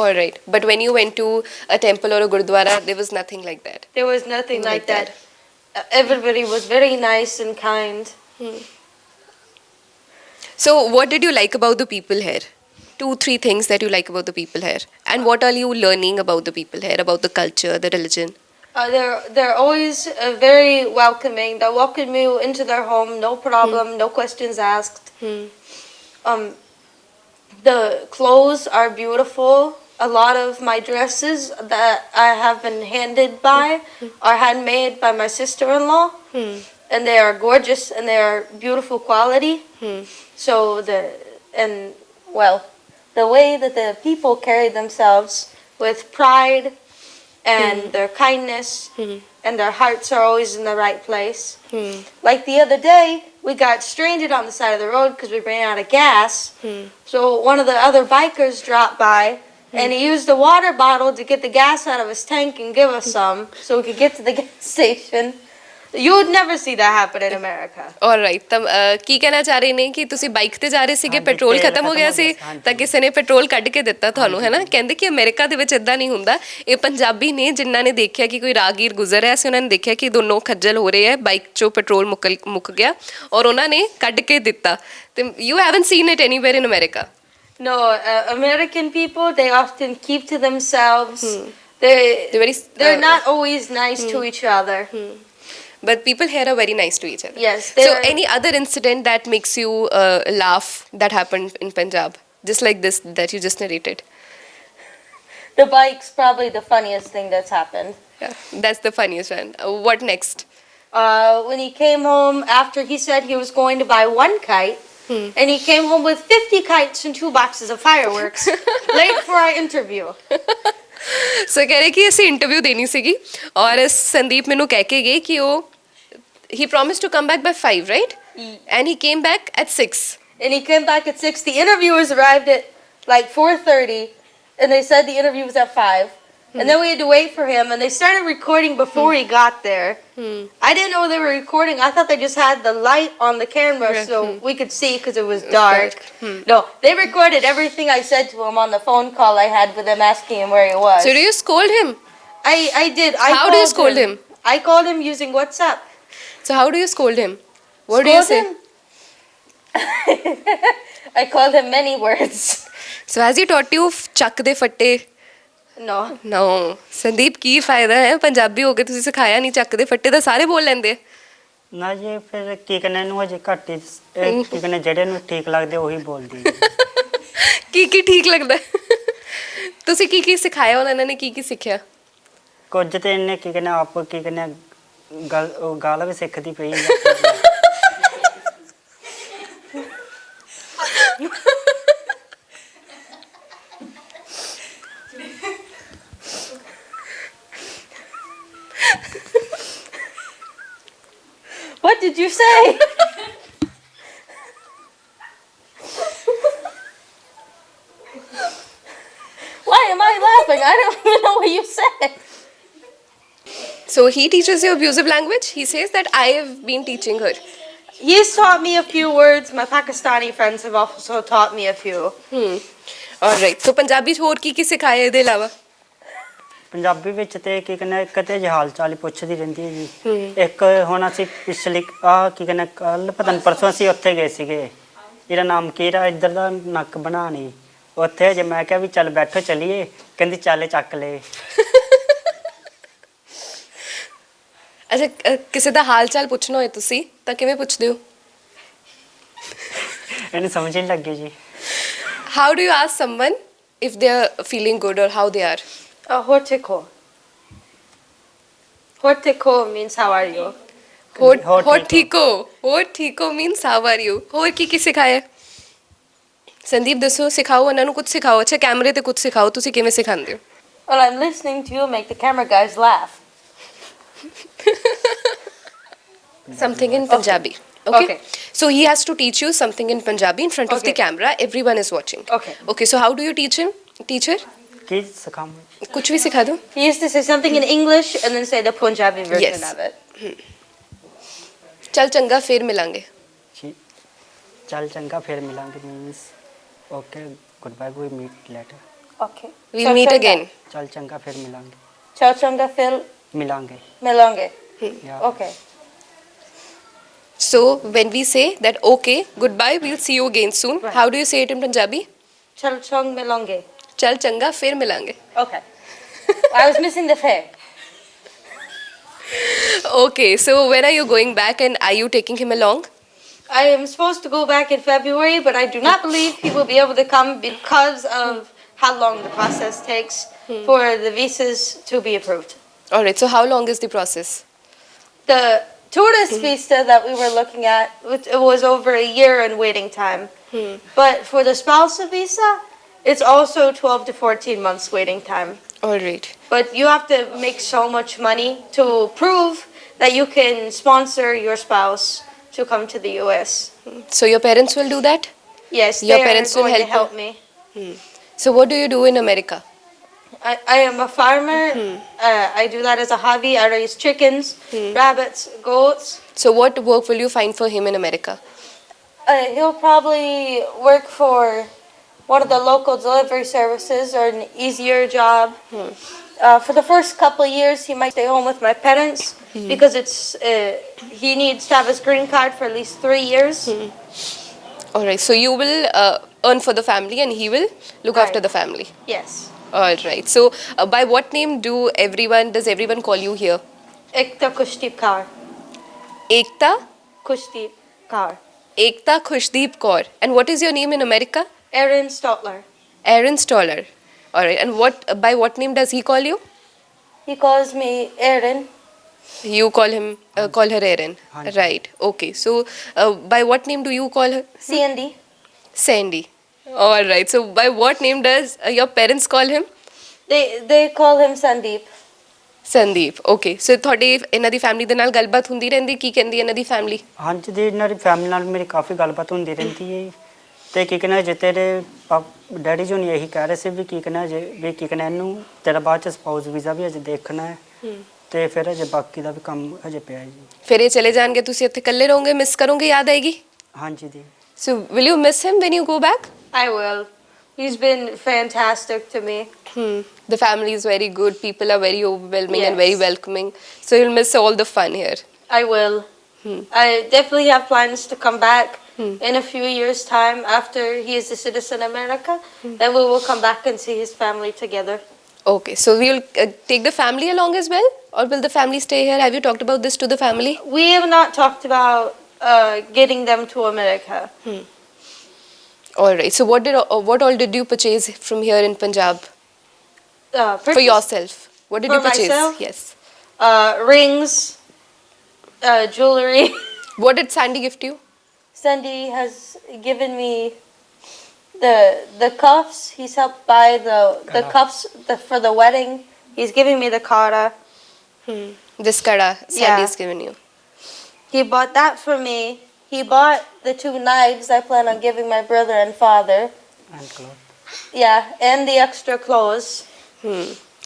All right. But when you went to a temple or a gurdwara, there was nothing like that. There was nothing like that. Everybody was very nice and kind. So what did you like about the people here? 2-3 things that you like about the people here. And what are you learning about the people here, about the culture, the religion? They're always very welcoming. They'll welcome you into their home, no problem, no questions asked. The clothes are beautiful. A lot of my dresses that I have been handed by are handmade by my sister-in-law, and they are gorgeous and they are beautiful quality. So the way that the people carry themselves with pride and their kindness and their hearts are always in the right place. Like the other day, we got stranded on the side of the road because we ran out of gas. So one of the other bikers dropped by and he used a water bottle to get the gas out of his tank and give us some so we could get to the gas station. You would never see that happen in America. All right. ਤਾਂ ਕੀ ਕਹਿਣਾ ਚਾਹ ਰਹੇ ਨੇ ਕਿ ਤੁਸੀਂ bike ਤੇ ਜਾ ਰਹੇ ਸੀਗੇ ਪੈਟਰੋਲ ਖਤਮ ਹੋ ਗਿਆ ਸੀ ਤਾਂ ਕਿਸੇ ਨੇ ਪੈਟਰੋਲ ਕੱਢ ਕੇ ਦਿੱਤਾ ਤੁਹਾਨੂੰ ਹੈ ਨਾ ਕਹਿੰਦੇ ਕਿ ਅਮਰੀਕਾ ਦੇ ਵਿੱਚ ਇਦਾਂ ਨਹੀਂ ਹੁੰਦਾ ਇਹ ਪੰਜਾਬੀ ਨੇ ਜਿਨ੍ਹਾਂ ਨੇ ਦੇਖਿਆ ਕਿ ਕੋਈ ਰਾਹਗੀਰ ਗੁਜ਼ਰ ਰਿਹਾ ਸੀ ਉਹਨਾਂ ਨੇ ਦੇਖਿਆ ਕਿ ਦੋਨੋਂ ਖੱਜਲ ਹੋ ਰਹੇ ਹੈ ਬਾਈਕ ਚੋਂ ਪੈਟਰੋਲ ਮੁੱਕ ਗਿਆ ਔਰ ਉਹਨਾਂ ਨੇ ਕੱਢ ਕੇ ਦਿੱਤਾ ਤੇ you haven't scene it anywhere in America No, American people, they often keep to themselves. They're not always nice to each other. but people here are very nice to each other. Yes, So they're- any other incident that makes you laugh that happened in Punjab, just like this that you just narrated? The bike's probably the funniest thing that's happened. Yeah, that's the funniest one. What next? When he came home after he said he was going to buy one kite, and he came home with 50 kites and 2 boxes of fireworks, late for our interview. ਸੋ ਕਹਿ ਰਹੇ ਕਿ ਅਸੀਂ interview ਦੇਣੀ ਸੀਗੀ ਔਰ ਸੰਦੀਪ ਮੈਨੂੰ ਕਹਿ ਕੇ ਗਏ ਕਿ ਉਹ he promised to come back by 5, right? And he came back at 6. And he came back at 6. The interviewers arrived at like 4:30, and they said the interview was at 5. And then we had to wait for him, and they started recording before he got there. I didn't know they were recording. I thought they just had the light on the camera so we could see because it was dark. No, they recorded everything I said to him on the phone call I had with them asking him where he was. So do you scold him? I did. How do you scold him? I called him using WhatsApp. So how do you scold him? What do you say? I called him many words. So has he taught you ਚੱਕ ਦੇ ਫੱਟੇ? No. No. Sandeep ਕੀ ਫਾਇਦਾ ਹੈ ਪੰਜਾਬੀ ਹੋ ਕੇ ਤੁਸੀਂ ਸਿਖਾਇਆ ਨਹੀਂ ਚੱਕ ਦੇ ਫੱਟੇ ਤਾਂ ਸਾਰੇ ਬੋਲ ਲੈਂਦੇ ਨਾ ਜੀ ਫਿਰ ਕੀ ਕਰਨਾ ਨੂੰ ਹਜੇ ਘੱਟ ਹੀ ਕੀ ਕਰਨਾ ਜਿਹੜੇ ਨੂੰ ਠੀਕ ਲੱਗਦੇ ਉਹੀ ਬੋਲਦੀ ਹੈ। ਕੀ ਠੀਕ ਲੱਗਦਾ ਤੁਸੀਂ ਕੀ ਸਿਖਾਇਆ ਉਹਨਾਂ ਨੇ ਕੀ ਸਿੱਖਿਆ ਕੁਝ ਤੇ ਇਹਨੇ ਕੀ ਕਰਨਾ ਆਪ ਕੀ ਕਰਨਾ ਗਾਲ ਵੀ ਸਿੱਖਦੀ ਪਈ ਹੈ। What did you say? Why am I laughing? I don't even know what you said. So he teaches you abusive language? He says that I have been teaching her. He's taught me a few words. My Pakistani friends have also taught me a few. Alright. So Punjabi 'ਚ ਹੋਰ ਕੀ ਸਿਖਾਇਆ ਇਹਦੇ ਇਲਾਵਾ? ਪੰਜਾਬੀ ਵਿੱਚ ਤੇ ਕੀ ਕਹਿੰਦਾ ਇੱਕ ਤੇ ਹਾਲ ਚਾਲ ਹੀ ਪੁੱਛਦੀ ਰਹਿੰਦੀ ਹੈ ਜੀ। ਇੱਕ ਹੁਣ ਅਸੀਂ ਪਿਛਲੀ ਕੀ ਕਹਿੰਦਾ ਕੱਲ ਪਤਾ ਨਹੀਂ ਪਰਸੋਂ ਅਸੀਂ ਉੱਥੇ ਗਏ ਸੀਗੇ ਇਹਦਾ ਨਾਮ ਕੀ ਰਾ ਇੱਧਰ ਦਾ ਨੱਕ ਬਣਾਣੀ ਉੱਥੇ ਜੇ ਮੈਂ ਕਿਹਾ ਵੀ ਚੱਲ ਬੈਠੋ ਚੱਲੀਏ ਕਹਿੰਦੀ ਚੱਲ ਚੱਕ ਲੈ। ਅੱਛਾ ਕਿਸੇ ਦਾ ਹਾਲ ਚਾਲ ਪੁੱਛਣਾ ਹੋਏ ਤੁਸੀਂ ਤਾਂ ਕਿਵੇਂ ਪੁੱਛਦੇ ਹੋ? ਇਹਨੂੰ ਸਮਝ ਨਹੀਂ ਲੱਗੀ ਜੀ। How do you ask someone if they are feeling good or how they are? Hortiko. Hortiko means how are you? ਹੋਰ ਠੀਕੋ means how are you? ਹੋਰ ਕੀ ਸਿਖਾਇਆ? ਸੰਦੀਪ ਦੱਸੋ ਸਿਖਾਓ ਉਹਨਾਂ ਨੂੰ ਕੁਝ ਸਿਖਾਓ ਅੱਛਾ ਕੈਮਰੇ ਤੇ ਕੁਝ ਸਿਖਾਓ ਤੁਸੀਂ ਕਿਵੇਂ ਸਿਖਾਉਂਦੇ ਹੋ? Well, I'm listening to you make the camera guys laugh. Something in Punjabi. Okay. So he has to teach you something in Punjabi in front of the camera. Everyone is watching. Okay. Okay. So how do you teach him? Teacher? ਕੀ ਸਿਖਾਵਾਂ? ਕੁਝ ਵੀ ਸਿਖਾ ਦੋ. He used to say something in English and then say the Punjabi version of it. ਚੱਲ ਚੰਗਾ ਫੇਰ ਮਿਲਾਂਗੇ. ਚੱਲ ਚੰਗਾ ਫਿਰ ਮਿਲਾਂਗੇ means okay good bye we meet later. Okay. We'll meet again. ਚੱਲ ਚੰਗਾ ਫਿਰ ਮਿਲਾਂਗੇ। Ciao changa fil ਮਿਲਾਂਗੇ। melonge. Yeah. Okay. So when we say that okay, goodbye, we'll see you again soon. Right. How do you say it in Punjabi? Chal chong melonge. ਚੱਲ ਚੰਗਾ ਫੇਰ ਮਿਲਾਂਗੇ. Okay. I was missing the fe. Okay, so when are you going back and are you taking him along? I am supposed to go back in February, but I do not believe he will be able to come because of how long the process takes for the visas to be approved. All right, so how long is the process? The tourist visa that we were looking at, it was over a year in waiting time. But for the spousal visa, it's also 12 to 14 months waiting time. All right. But you have to make so much money to prove that you can sponsor your spouse to come to the US. So your parents will do that? Yes, Your they parents are will going to help help me. So what do you do in America? I am a farmer. I do that as a hobby. I raise chickens, rabbits, goats. So what work will you find for him in America? He'll probably work for one of the local delivery services or an easier job. For the first couple of years, he might stay home with my parents because he needs to have his green card for at least 3 years. All right. So you will earn for the family and he will look Right. after the family. Yes. All right. So by what name does everyone call you here? Ekta Kushtipkar. Ekta? Kushdeep Kaur. Ekta Khushdeep Kaur. And what is your name in America? Erin Stotler. Aaron Stoller. All right. And by what name does he call you? He calls me Erin. You call her Aaron. Hanji. Right. Okay. So by what name do you call her? Sandy. Sandy. All right. So by what name does your parents call him? They call him Sandeep. Sandeep okay so ਤੁਹਾਡੇ ਇਹਨਾਂ ਦੀ family ਦੇ ਨਾਲ ਗੱਲਬਾਤ ਹੁੰਦੀ ਰਹਿੰਦੀ ਕੀ ਕਹਿੰਦੀ ਇਹਨਾਂ ਦੀ family ਹਾਂਜੀ ਦੀ ਇਹਨਾਂ ਦੀ ਫੈਮਿਲੀ ਨਾਲ ਮੇਰੀ ਕਾਫੀ ਗੱਲਬਾਤ ਹੁੰਦੀ ਰਹਿੰਦੀ ਹੈ ਜੀ। ਤੇ ਕੀ ਕਹਿੰਦਾ ਜੇ ਤੇਰੇ ਡੈਡੀ ਜੀ ਨੇ ਇਹੀ ਕਹਿ ਰਹੇ ਸੀ ਵੀ ਕੀ ਕਹਿੰਦਾ ਜੇ ਵੀ ਕੀ ਕਹਿੰਦਾ ਇਹਨੂੰ ਤੇਰਾ ਬਾਅਦ ਚ ਸਪਾਊਸ ਵੀਜ਼ਾ ਵੀ ਅਜੇ ਦੇਖਣਾ ਹੈ ਤੇ ਫਿਰ ਅਜੇ ਬਾਕੀ ਦਾ ਵੀ ਕੰਮ ਅਜੇ ਪਿਆ ਜੀ। ਫਿਰ ਇਹ ਚਲੇ ਜਾਣਗੇ ਤੁਸੀਂ ਇੱਥੇ ਇਕੱਲੇ ਰਹੋਗੇ ਮਿਸ ਕਰੋਗੇ ਯਾਦ ਆਏਗੀ ਹਾਂਜੀ ਦੀ so will you miss him when you go back I will. He's been fantastic to me. The family is very good people are very overwhelming and very Yes. welcoming so you'll miss all the fun here I will. I definitely have plans to come back in a few years' time after he is a citizen of America. Then we will come back and see his family together. okay so we will take the family along as well or will the family stay here have you talked about this to the family We have not talked about getting them to America. all right so what all did you purchase from here in Punjab for Purchase- yourself what did For you purchase myself? yes Rings, jewelry. what did Sandy gift you Sandy has given me the cuffs. He's helped buy the Kara. cuffs for the wedding. He's giving me the kara. this kada Sandy's given you He bought that for me. He bought the 2 knives I plan on giving my brother and father. And cloth Yeah, and the extra clothes.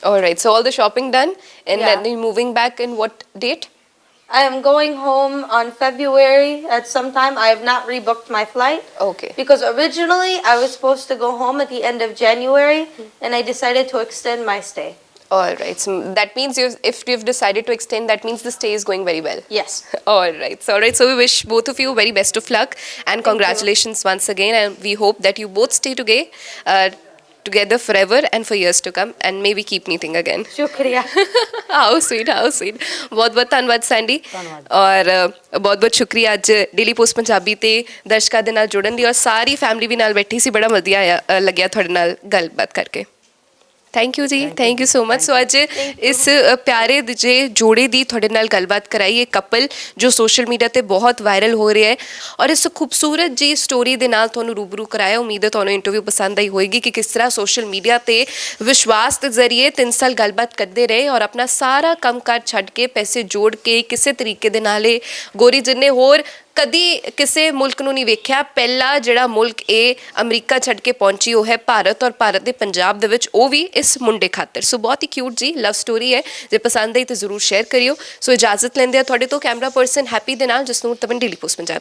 all right so all the shopping done and Yeah. then you're moving back in what date I am going home on February at some time. I have not rebooked my flight okay because originally I was supposed to go home at the end of January and I decided to extend my stay. all right so that means if you've decided to extend that means the stay is going very well Yes. all right so we wish both of you very best of luck and congratulations once again and we hope that you both stay together forever and for years to come and maybe keep meeting again Shukriya. how sweet ਬਹੁਤ ਬਹੁਤ ਧੰਨਵਾਦ Sandy ਧੰਨਵਾਦ। ਔਰ ਬਹੁਤ ਬਹੁਤ ਸ਼ੁਕਰੀਆ ਅੱਜ daily post Punjabi ਤੇ ਦਰਸ਼ਕਾਂ ਦੇ ਨਾਲ ਜੁੜਨ ਦੀ ਔਰ ਸਾਰੀ ਫੈਮਿਲੀ ਵੀ ਨਾਲ ਬੈਠੀ ਸੀ ਬੜਾ ਵਧੀਆ ਲੱਗਿਆ ਤੁਹਾਡੇ ਨਾਲ ਗੱਲਬਾਤ ਕਰਕੇ ਥੈਂਕ ਯੂ ਜੀ thank you so much so ਅੱਜ ਇਸ ਪਿਆਰੇ ਜੇ ਜੋੜੇ ਦੀ ਤੁਹਾਡੇ ਨਾਲ ਗੱਲਬਾਤ ਕਰਾਈ ਇਹ ਕਪਲ ਜੋ ਸੋਸ਼ਲ ਮੀਡੀਆ ਤੇ ਬਹੁਤ ਵਾਇਰਲ ਹੋ ਰਿਹਾ ਹੈ ਔਰ ਇਸ ਖੂਬਸੂਰਤ ਜੀ ਸਟੋਰੀ ਦੇ ਨਾਲ ਤੁਹਾਨੂੰ ਰੂਬਰੂ ਕਰਾਇਆ ਉਮੀਦ ਹੈ ਤੁਹਾਨੂੰ ਇੰਟਰਵਿਊ ਪਸੰਦ ਆਈ ਹੋਏਗੀ ਕਿ ਕਿਸ ਤਰ੍ਹਾਂ ਸੋਸ਼ਲ ਮੀਡੀਆ ਤੇ ਵਿਸ਼ਵਾਸ ਦੇ ਜ਼ਰੀਏ 3 ਸਾਲ ਗੱਲਬਾਤ ਕਰਦੇ ਰਹੇ ਔਰ ਆਪਣਾ ਸਾਰਾ ਕੰਮਕਾਰ ਛੱਡ ਕੇ ਪੈਸੇ ਜੋੜ ਕੇ ਕਿਸੇ ਤਰੀਕੇ ਦੇ ਨਾਲ ਇਹ ਗੋਰੀ ਜਿੰਨੇ ਹੋਰ ਕਦੀ ਕਿਸੇ ਮੁਲਕ ਨੂੰ ਨਹੀਂ ਵੇਖਿਆ ਪਹਿਲਾ ਜਿਹੜਾ ਮੁਲਕ ਇਹ ਅਮਰੀਕਾ ਛੱਡ ਕੇ ਪਹੁੰਚੀ ਉਹ ਹੈ ਭਾਰਤ ਔਰ ਭਾਰਤ ਦੇ ਪੰਜਾਬ ਦੇ ਵਿੱਚ ਉਹ ਵੀ ਇਸ ਮੁੰਡੇ ਖਾਤਰ ਸੋ ਬਹੁਤ ਹੀ ਕਿਊਟ ਜੀ ਲਵ ਸਟੋਰੀ ਹੈ ਜੇ ਪਸੰਦ ਆਈ ਤਾਂ ਜ਼ਰੂਰ ਸ਼ੇਅਰ ਕਰਿਓ ਸੋ ਇਜਾਜ਼ਤ ਲੈਂਦੇ ਆ ਤੁਹਾਡੇ ਤੋਂ ਕੈਮਰਾ ਪਰਸਨ ਹੈਪੀ ਦੇ ਨਾਲ ਜਸਨੂਰ ਤਵਨ ਡੇਲੀ ਪੋਸਟ ਪੰਜਾਬੀ